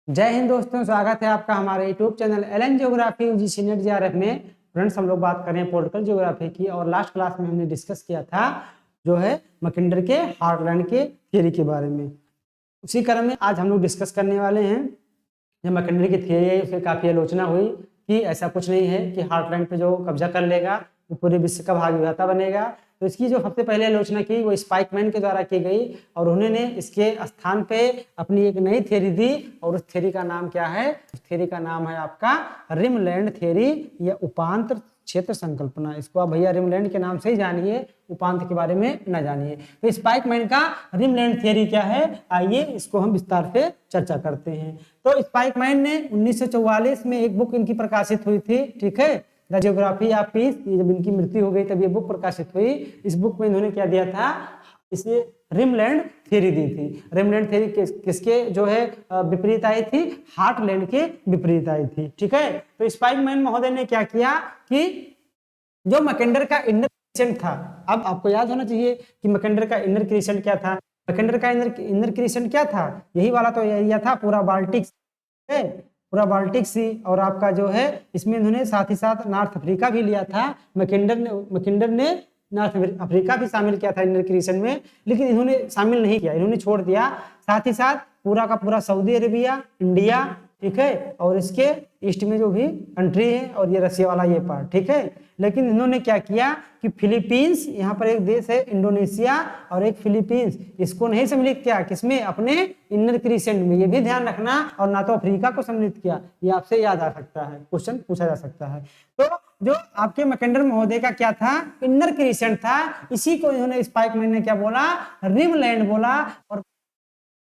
जय हिंद दोस्तों, स्वागत है आपका हमारे YouTube channel LN geography UGC NET JRF में। फ्रेंड्स, हम लोग बात कर रहे हैं पॉलिटिकल ज्योग्राफी की और लास्ट क्लास में हमने डिस्कस किया था जो है मैकेंडर के हार्टलैंड के थियरी के बारे में। उसी क्रम में आज हम लोग डिस्कस करने वाले हैं। जो मैकेंडर की थियरी है उसकी काफ़ी आलोचना हुई कि ऐसा कुछ नहीं है कि हार्टलैंड पे जो कब्जा कर लेगा वो पूरे विश्व का भाग विधाता बनेगा। तो इसकी जो सबसे पहले आलोचना की वो स्पाइकमैन के द्वारा की गई और उन्होंने इसके स्थान पे अपनी एक नई थ्योरी दी और उस थ्योरी का नाम क्या है? उस थ्योरी का नाम है आपका रिमलैंड थ्योरी या उपांत क्षेत्र संकल्पना। इसको आप भैया रिमलैंड के नाम से ही जानिए, उपांत के बारे में न जानिए। तो स्पाइकमैन का रिमलैंड थ्योरी क्या है, आइए इसको हम विस्तार से चर्चा करते हैं। तो स्पाइकमैन ने 1944 में एक बुक इनकी प्रकाशित हुई थी, ठीक है, द जियोग्राफी ऑफ पीस। जब इनकी मृत्यु हो गई तब ये बुक प्रकाशित हुई। इस बुक में इन्होंने क्या दिया था, इसे रिमलैंड थ्योरी दी थी। रिमलैंड थ्योरी किसके जो है विपरीत आई थी? हार्टलैंड के विपरीत आई थी, ठीक है। तो स्पाइकमैन महोदय ने क्या किया कि जो मैकेंडर का इनर क्रिसेंट था, अब आपको याद होना चाहिए कि मैकेंडर का इनर क्रिसेंट क्या था। मैकेंडर का इनर क्रिसेंट क्या था? यही वाला तो एरिया था, पूरा बाल्टिक है, पूरा बाल्टिक सी। और आपका जो है इसमें इन्होंने साथ ही साथ नॉर्थ अफ्रीका भी लिया था। मैकेंडर ने नॉर्थ अफ्रीका भी शामिल किया था इनर क्रिसेंट में, लेकिन इन्होंने शामिल नहीं किया, इन्होंने छोड़ दिया। साथ ही साथ पूरा का पूरा सऊदी अरेबिया, इंडिया, ठीक है, और इसके ईस्ट में जो भी कंट्री है और ये रसिया वाला ये पार्ट, ठीक है। लेकिन इन्होंने क्या किया कि फिलीपींस, यहाँ पर एक देश है इंडोनेशिया और एक फिलीपींस, इसको नहीं सम्मिलित किया किसमें? अपने इनर क्रिसेंट में। ये भी ध्यान रखना। और ना तो अफ्रीका को सम्मिलित किया, ये आपसे याद आ सकता है, क्वेश्चन पूछा जा सकता है। तो जो आपके मैकेंडर महोदय का क्या था? इनर क्रिसेंट था। इसी को इन्होंने स्पाइकमैन ने क्या बोला? रिमलैंड बोला। और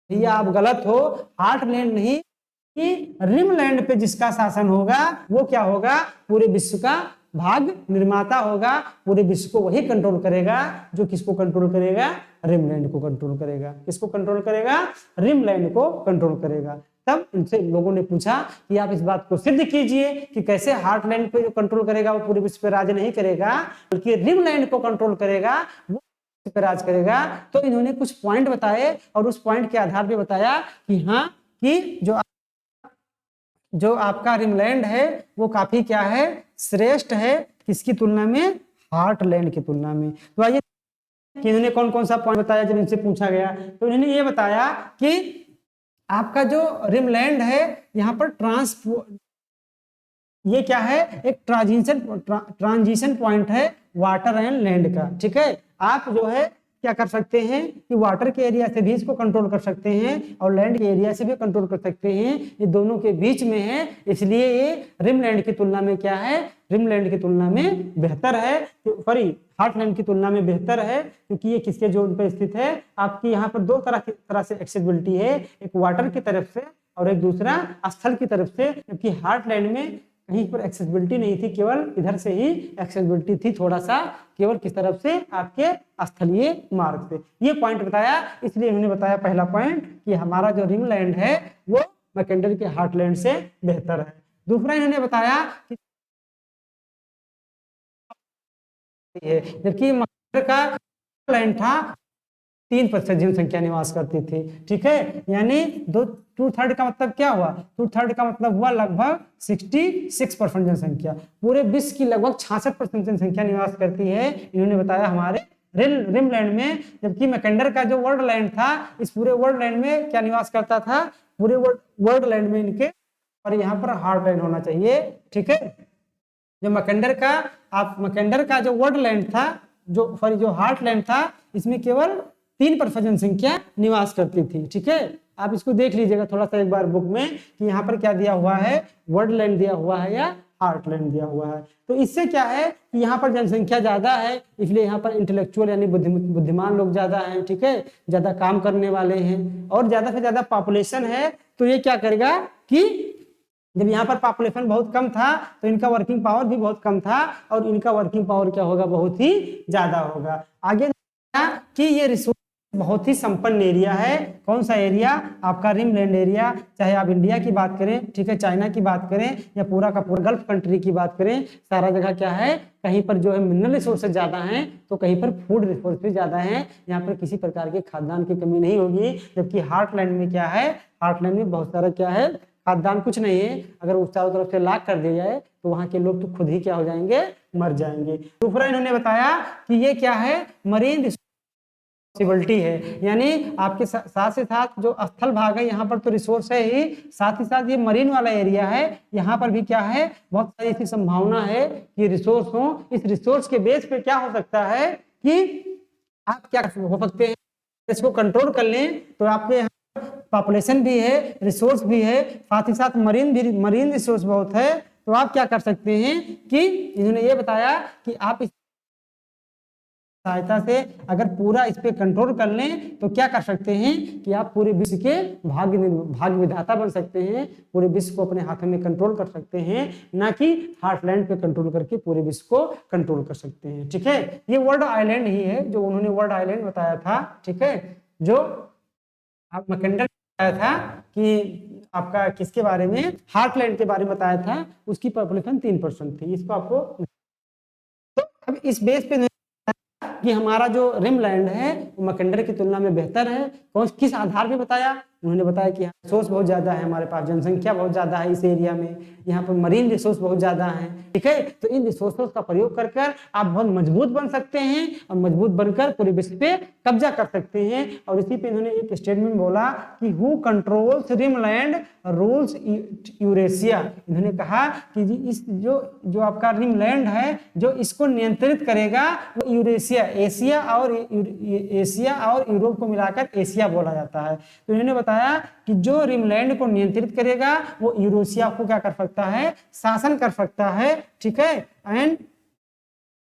भैया आप गलत हो, हार्टलैंड नहीं, कि रिमलैंड पे जिसका शासन होगा वो क्या होगा? पूरे विश्व का भाग निर्माता होगा। पूरे विश्व को वही कंट्रोल करेगा जो किसको कंट्रोल करेगा? रिमलैंड को कंट्रोल करेगा। किसको कंट्रोल करेगा? रिमलैंड को कंट्रोल करेगा। तब इनसे लोगों ने पूछा कि आप इस बात को सिद्ध कीजिए कि कैसे हार्टलैंड पे जो कंट्रोल करेगा वो पूरे विश्व पे राज नहीं करेगा, बल्कि रिमलैंड को कंट्रोल करेगा, वो पे राज करेगा। तो इन्होंने कुछ पॉइंट बताए और उस पॉइंट के आधार पे बताया कि हाँ, कि जो आपका रिमलैंड है वो काफी क्या है? श्रेष्ठ है। किसकी तुलना में? हार्टलैंड की तुलना में। तो आइए कि इन्होंने कौन कौन सा पॉइंट बताया जब इनसे पूछा गया। तो इन्होंने ये बताया कि आपका जो रिमलैंड है यहाँ पर ये क्या है? एक ट्रांजिशन पॉइंट है वाटर एंड लैंड का, ठीक है। आप जो है क्या कर सकते हैं कि वाटर के एरिया से भी इसको कंट्रोल कर सकते हैं और लैंड के एरिया से भी कंट्रोल कर सकते हैं। ये दोनों के बीच में है, इसलिए ये रिमलैंड की तुलना में क्या है? रिमलैंड की तुलना में बेहतर है, सॉरी, हार्टलैंड की तुलना में बेहतर है, क्योंकि ये किसके जोन पर स्थित है? आपकी यहाँ पर दो तरह से एक्सेसिबिलिटी है, एक वाटर की तरफ से और एक दूसरा स्थल की तरफ से। क्योंकि हार्टलैंड में कहीं पर एक्सेसिबिलिटी नहीं थी, केवल इधर से ही एक्सेसिबिलिटी थी, थोड़ा सा, केवल किस तरफ से? आपके स्थलीय मार्ग से। ये पॉइंट बताया। इसलिए इन्होंने बताया पहला पॉइंट कि हमारा जो रिमलैंड है वो मैकेंडर के हार्टलैंड से बेहतर है। दूसरा इन्होंने बताया कि जबकि मैकेंडर का लैंड था 3% जनसंख्या निवास करती थी, ठीक है। यानी 2/3 का मतलब क्या हुआ? 2/3 का मतलब हुआ लगभग 66% जनसंख्या। पूरे विश्व की लगभग 66% जनसंख्या निवास करती है, इन्होंने बताया हमारे रिमलैंड में। जबकि मैकेंडर का जो वर्ल्ड लैंड था, इस पूरे वर्ल्ड लैंड में क्या निवास करता था? पूरे वर्ल्ड लैंड में इनके, और यहाँ पर हार्टलैंड होना चाहिए, ठीक है। जो मैकेंडर का जो वर्ल्ड लैंड था, जो हार्टलैंड था, इसमें केवल 3% जनसंख्या निवास करती थी, ठीक है। आप इसको देख लीजिएगा थोड़ा सा एक बार बुक में कि यहाँ पर क्या दिया हुआ है? वर्ल्ड लैंड दिया हुआ है या हार्टलैंड दिया हुआ है। तो इससे क्या है कि यहाँ पर जनसंख्या ज्यादा है, इसलिए यहाँ पर इंटेलेक्चुअल यानी बुद्धिमान लोग ज्यादा हैं, ठीक है, ज्यादा काम करने वाले हैं और ज्यादा से ज्यादा पॉपुलेशन है। तो ये क्या करेगा कि जब यहाँ पर पॉपुलेशन बहुत कम था तो इनका वर्किंग पावर भी बहुत कम था, और इनका वर्किंग पावर क्या होगा? बहुत ही ज्यादा होगा। आगे कि ये रिसोर्स बहुत ही संपन्न एरिया है। कौन सा एरिया? आपका रिमलैंड एरिया। चाहे आप इंडिया की बात करें, ठीक है, चाइना की बात करें या पूरा का पूरा गल्फ कंट्री की बात करें, सारा जगह क्या है, कहीं पर जो है मिनरल रिसोर्सेज ज्यादा हैं तो कहीं पर फूड रिसोर्स भी ज्यादा हैं। यहाँ पर किसी प्रकार के खाद्यान्न की कमी नहीं होगी। जबकि हार्टलैंड में क्या है, हार्टलैंड में बहुत सारा क्या है, खाद्यान्न कुछ नहीं है। अगर उस चारों तरफ से लॉक कर दिया जाए तो वहां के लोग तो खुद ही क्या हो जाएंगे, मर जाएंगे। दूसरा इन्होंने बताया कि ये क्या है, मरीन पॉसिबिलिटी है, यानी आपके साथ से साथ जो स्थल भाग है यहाँ पर तो रिसोर्स है ही, साथ ही साथ ये मरीन वाला एरिया है, यहाँ पर भी क्या है, बहुत सारी ऐसी संभावना है कि रिसोर्स हो। इस रिसोर्स के बेस पे क्या हो सकता है कि आप क्या हो सकते हैं, इसको कंट्रोल कर लें तो आपके यहाँ पॉपुलेशन भी है, रिसोर्स भी है, साथ ही साथ मरीन रिसोर्स बहुत है। तो आप क्या कर सकते हैं कि इन्होंने ये बताया कि आप इस सहायता से अगर पूरा इस पे कंट्रोल कर लें तो क्या कर सकते हैं कि आप पूरे विश्व के भाग्य विधाता बन सकते हैं, पूरे विश्व को अपने हाथों में कंट्रोल कर सकते हैं, ना कि हार्टलैंड पे कंट्रोल करके पूरे विश्व को कंट्रोल कर सकते हैं। ठीक है, ये वर्ल्ड आइलैंड ही है जो उन्होंने वर्ल्ड आइलैंड बताया था। ठीक है, जो आप मैकेंडर बताया था कि आपका किसके बारे में, हार्टलैंड के बारे में बताया था, उसकी पॉपुलेशन 3% थी। इसको आपको तो अब इस बेस पे कि हमारा जो रिमलैंड है वो मैकेंडर की तुलना में बेहतर है। कौन किस आधार पे बताया, उन्होंने बताया कि रिसोर्स बहुत ज्यादा है, हमारे पास जनसंख्या बहुत ज्यादा है इस एरिया में, यहाँ पर मरीन रिसोर्स बहुत ज्यादा है। ठीक है, तो इन रिसोर्सों का प्रयोग कर आप बहुत मजबूत बन सकते हैं और मजबूत बनकर पूरे विश्व पे कब्जा कर सकते हैं। और इसी पे इन्होंने एक स्टेटमेंट बोला कि who controls rimland rules Eurasia. इन्होंने कहा कि इस जो आपका रिमलैंड है जो इसको नियंत्रित करेगा वो यूरेशिया, एशिया और यूरोप को मिलाकर एशिया बोला जाता है। तो इन्होंने बताया कि जो रिमलैंड को नियंत्रित करेगा वो यूरेशिया को क्या कर सकता है, शासन कर सकता है। ठीक है,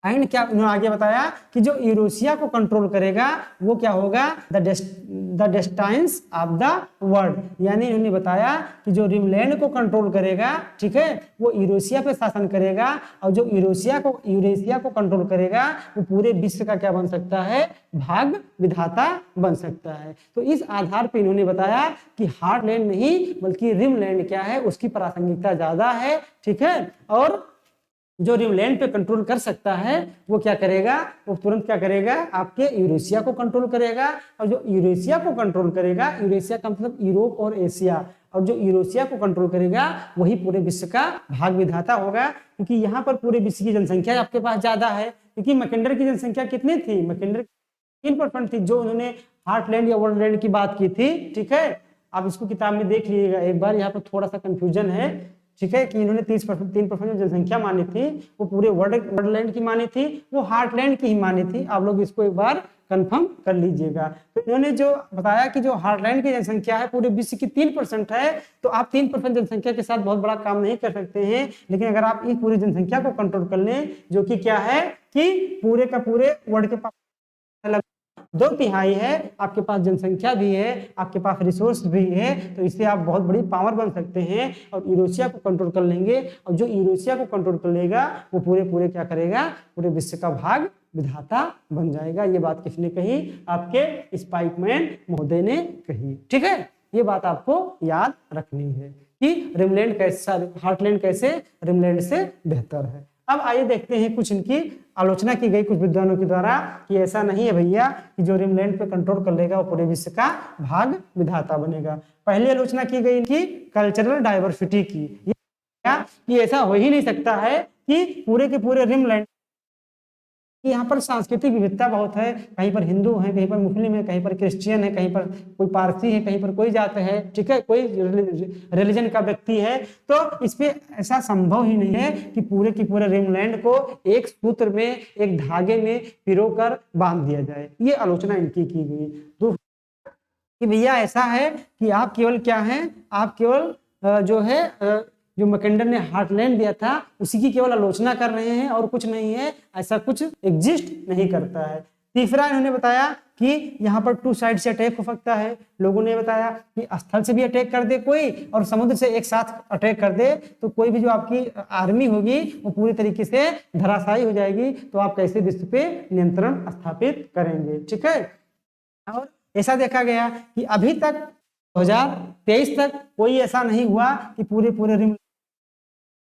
एंड क्या उन्होंने आगे बताया कि जो यूरेशिया को कंट्रोल करेगा वो क्या होगा, द डेस्टाइन्स ऑफ द वर्ल्ड। यानी उन्होंने बताया कि जो रिमलैंड को कंट्रोल करेगा, ठीक है, वो यूरेशिया पे शासन करेगा, और जो यूरेशिया को कंट्रोल करेगा वो पूरे विश्व का क्या बन सकता है, भाग्य विधाता बन सकता है। तो इस आधार पे इन्होंने बताया कि हार्टलैंड नहीं बल्कि रिमलैंड क्या है, उसकी प्रासंगिकता ज्यादा है। ठीक है, और जो रिमलैंड पे कंट्रोल कर सकता है वो क्या करेगा, वो तुरंत क्या करेगा, आपके यूरेशिया को कंट्रोल करेगा। और जो यूरेशिया को कंट्रोल करेगा, यूरेशिया का मतलब यूरोप और एशिया, और जो यूरेशिया को कंट्रोल करेगा वही पूरे विश्व का भाग्य विधाता होगा। क्योंकि यहाँ पर पूरे विश्व की जनसंख्या आपके पास ज्यादा है। क्योंकि मैकेंडर की जनसंख्या कितनी थी, मैकेंडर 3% थी, जो उन्होंने हार्टलैंड या वर्ल्डलैंड की बात की थी। ठीक है, आप इसको किताब में देख लीजिएगा एक बार, यहाँ पर थोड़ा सा कंफ्यूजन है। ठीक है, कि इन्होंने 3% जनसंख्या मानी थी वो पूरे वर्ल्डलैंड की मानी थी, वो हार्टलैंड की ही मानी थी। आप लोग इसको एक बार कंफर्म कर लीजिएगा। तो इन्होंने जो बताया कि जो हार्टलैंड की जनसंख्या है पूरे विश्व की 3% है, तो आप 3% जनसंख्या के साथ बहुत बड़ा काम नहीं कर सकते हैं। लेकिन अगर आप इस पूरी जनसंख्या को कंट्रोल कर लें, जो कि क्या है कि पूरे का पूरे वर्ल्ड के 2/3 है, आपके पास जनसंख्या भी है, आपके पास रिसोर्स भी है, तो इससे आप बहुत बड़ी पावर बन सकते हैं और यूरेशिया को कंट्रोल कर लेंगे। और जो यूरेशिया को कंट्रोल कर लेगा वो पूरे क्या करेगा, पूरे विश्व का भाग विधाता बन जाएगा। ये बात किसने कही, आपके स्पाइकमैन महोदय ने कही। ठीक है, ये बात आपको याद रखनी है कि रिमलैंड कैसा, हार्टलैंड कैसे रिमलैंड से बेहतर है। अब आइए देखते हैं कुछ इनकी आलोचना की गई कुछ विद्वानों के द्वारा कि ऐसा नहीं है भैया कि जो रिमलैंड पे कंट्रोल कर लेगा वो पूरे विश्व का भाग विधाता बनेगा। पहली आलोचना की गई इनकी कल्चरल डाइवर्सिटी की, ये ऐसा हो ही नहीं सकता है कि पूरे के पूरे रिमलैंड कि यहाँ पर सांस्कृतिक विविधता बहुत है, कहीं पर हिंदू है, कहीं पर मुस्लिम है, कहीं पर क्रिश्चियन है, कहीं पर कोई पारसी है, कहीं पर कोई जात है, ठीक है, कोई रिलीजन का व्यक्ति है। तो इस पे ऐसा संभव ही नहीं है कि पूरे की पूरे रिमलैंड को एक सूत्र में, एक धागे में पिरोकर बांध दिया जाए। ये आलोचना इनकी की गई। दूसरा कि भैया ऐसा है कि आप केवल क्या है, आप केवल जो मैकेंडर ने हार्टलैंड दिया था उसी की केवल आलोचना कर रहे हैं और कुछ नहीं है, ऐसा कुछ एग्जिस्ट नहीं करता है। तीसरा इन्होंने बताया कि यहाँ पर 2 साइड से अटैक हो सकता है। लोगों ने बताया कि स्थल से भी अटैक कर दे कोई और समुद्र से एक साथ अटैक कर दे, तो कोई भी जो आपकी आर्मी होगी वो पूरी तरीके से धराशायी हो जाएगी। तो आप कैसे विश्व पे नियंत्रण स्थापित करेंगे। ठीक है, और ऐसा देखा गया कि अभी तक 2023 तक कोई ऐसा नहीं हुआ कि पूरे पूरे रिम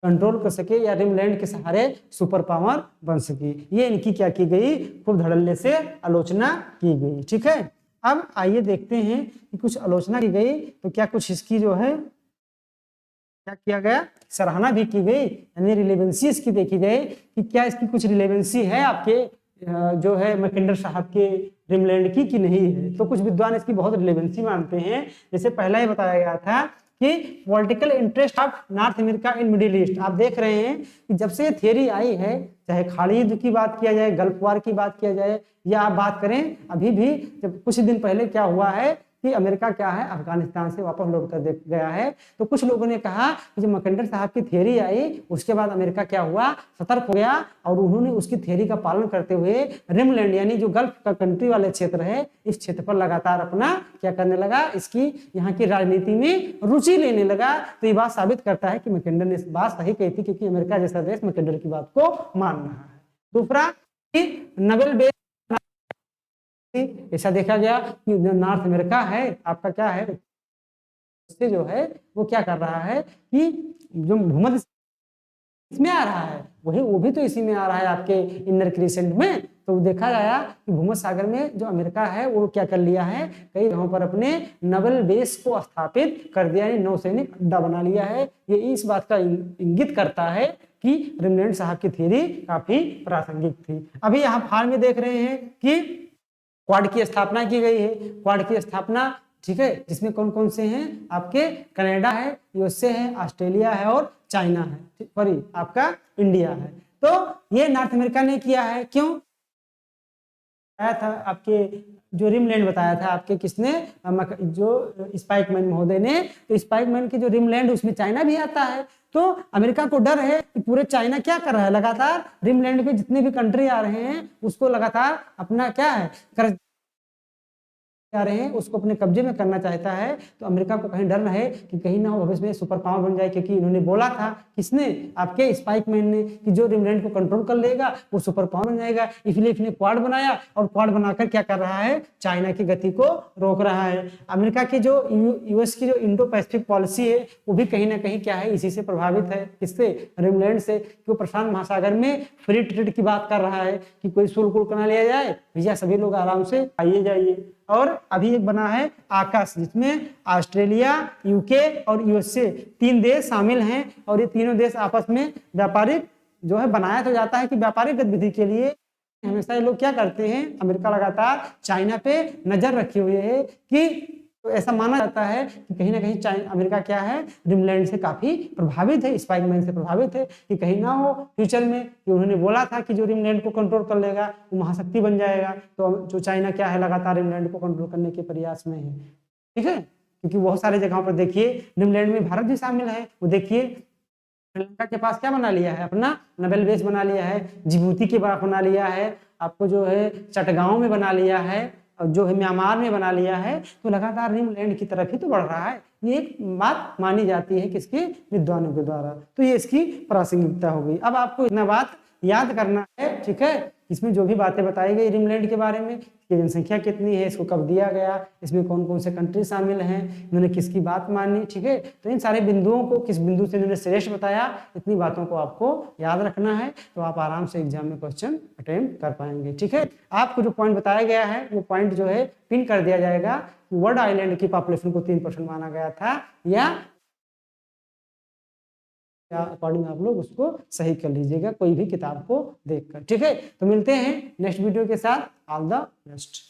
कंट्रोल कर सके या रिमलैंड के सहारे सुपर पावर बन सके। ये इनकी क्या की गई, खूब धड़ल्ले से आलोचना की गई। ठीक है, अब आइए देखते हैं कि कुछ आलोचना की गई तो क्या कुछ इसकी जो है क्या किया गया, सराहना भी की गई, यानी रिलेवेंसी इसकी देखी गई कि क्या इसकी कुछ रिलेवेंसी है आपके जो है मैकेंडर साहब के ड्रीमलैंड की नहीं है। तो कुछ विद्वान इसकी बहुत रिलेवेंसी मानते हैं। जैसे पहला ही बताया गया था कि political interest of north America in middle east. आप देख रहे हैं कि जब से थियरी आई है, चाहे खाड़ी युद्ध की बात किया जाए, गल्फ वार की बात किया जाए, या आप बात करें अभी भी जब कुछ दिन पहले क्या हुआ है कि अमेरिका क्या है अफगानिस्तान से वापस लौट कर गया है, तो कुछ लोगों ने कहा कि जब मैकेंडर साहब की थियरी आई उसके बाद अमेरिका क्या हुआ, सतर्क हो गया और उन्होंने उसकी थियरी का पालन करते हुए रिमलैंड यानी जो गल्फ का कंट्री वाले क्षेत्र है, इस क्षेत्र पर लगातार अपना क्या करने लगा, इसकी यहाँ की राजनीति में रुचि लेने लगा। तो ये बात साबित करता है कि मैकेंडर ने इस बात सही कही थी, क्योंकि अमेरिका जैसा देश मैकेंडर की बात को मान रहा है। दूसरा, नोबेल बेस ऐसा देखा गया कि नॉर्थ अमेरिका है आपका क्या है, उससे जो है वो क्या कर रहा है कि जो भूमध्य इसमें आ रहा है वही वो भी तो इसी में आ रहा है आपके इनर क्रिसेंट में। तो देखा गया कि भूमध्य सागर में जो अमेरिका है वो क्या कर लिया है, कई जगहों पर अपने नवल बेस को स्थापित कर दिया, यानी नौसैनिक अड्डा बना लिया है। ये इस बात का इंगित करता है कि रिमलैंड साहब की थियरी काफी प्रासंगिक थी। अभी यहाँ फार्म में देख रहे हैं कि क्वाड की स्थापना की गई है। क्वाड की स्थापना, ठीक है, जिसमें कौन कौन से हैं आपके, कनाडा है, यूएसए है, ऑस्ट्रेलिया है और चाइना है, सॉरी आपका इंडिया है। तो ये नॉर्थ अमेरिका ने किया है। क्यों आया था आपके जो रिमलैंड बताया था आपके किसने, जो स्पाइकमैन महोदय ने। तो स्पाइकमैन की जो रिमलैंड उसमें चाइना भी आता है। तो अमेरिका को डर है कि पूरे चाइना क्या कर रहा है, लगातार रिमलैंड पे जितने भी कंट्री आ रहे हैं उसको लगातार अपना क्या है कर आ रहे हैं, उसको अपने कब्जे में करना चाहता है। तो अमेरिका को कहीं डर रहे कि कहीं ना वो भविष्य में सुपर पावर बन जाए, क्योंकि इन्होंने बोला था, किसने, आपके स्पाइकमैन ने, कि जो रिमलैंड को कंट्रोल कर लेगा वो सुपर पावर बन जाएगा। इसलिए इसने क्वाड बनाया और क्वाड बनाकर क्या कर रहा है, चाइना की गति को रोक रहा है। अमेरिका की जो यूएस की जो इंडो पैसिफिक पॉलिसी है वो भी कहीं ना कहीं क्या है, इसी से प्रभावित है। किससे, रिमलैंड से। वो प्रशांत महासागर में फ्री ट्रेड की बात कर रहा है कि कोई शुल्क ना लिया जाए, भैया सभी लोग आराम से आइए जाइए। और अभी एक बना है आकाश, जिसमें ऑस्ट्रेलिया, यूके और यूएसए 3 देश शामिल हैं। और ये तीनों देश आपस में व्यापारिक जो है, बनाया तो जाता है कि व्यापारिक गतिविधि के लिए हमेशा ये लोग क्या करते हैं, अमेरिका लगातार चाइना पे नजर रखे हुए है कि, तो ऐसा माना जाता है कि कहीं ना कहीं अमेरिका क्या है, रिमलैंड से काफी प्रभावित है, स्पाइकमैन से प्रभावित है कि कहीं ना हो फ्यूचर में, कि उन्होंने बोला था कि जो रिमलैंड को कंट्रोल कर लेगा वो महाशक्ति बन जाएगा। तो जो चाइना क्या है, लगातार रिमलैंड को कंट्रोल करने के प्रयास में है। ठीक है, क्योंकि बहुत सारे जगहों पर देखिए रिमलैंड में भारत भी शामिल है। वो देखिए श्रीलंका के पास क्या बना लिया है, अपना नवेल बेस बना लिया है, जिबूती के पास बना लिया है, आपको जो है चटगांव में बना लिया है, और जो है म्यांमार में बना लिया है। तो लगातार रिमलैंड की तरफ ही तो बढ़ रहा है। ये एक बात मानी जाती है किसके, विद्वानों के द्वारा। तो ये इसकी प्रासंगिकता हो गई। अब आपको इतना बात याद करना है, ठीक है, इसमें जो भी बातें बताई गई रिमलैंड के बारे में, कि जनसंख्या कितनी है, इसको कब दिया गया, इसमें कौन कौन से कंट्री शामिल हैं, इन्होंने किसकी बात मानी, ठीक है। तो इन सारे बिंदुओं को, किस बिंदु से इन्होंने श्रेष्ठ बताया, इतनी बातों को आपको याद रखना है। तो आप आराम से एग्जाम में क्वेश्चन अटेम्प्ट कर पाएंगे। ठीक है, आपको जो पॉइंट बताया गया है वो पॉइंट जो है पिन कर दिया जाएगा। वर्ल्ड आइलैंड की पॉपुलेशन को 3% माना गया था, या अकॉर्डिंग आप लोग उसको सही कर लीजिएगा कोई भी किताब को देखकर। ठीक है, तो मिलते हैं नेक्स्ट वीडियो के साथ। All the best.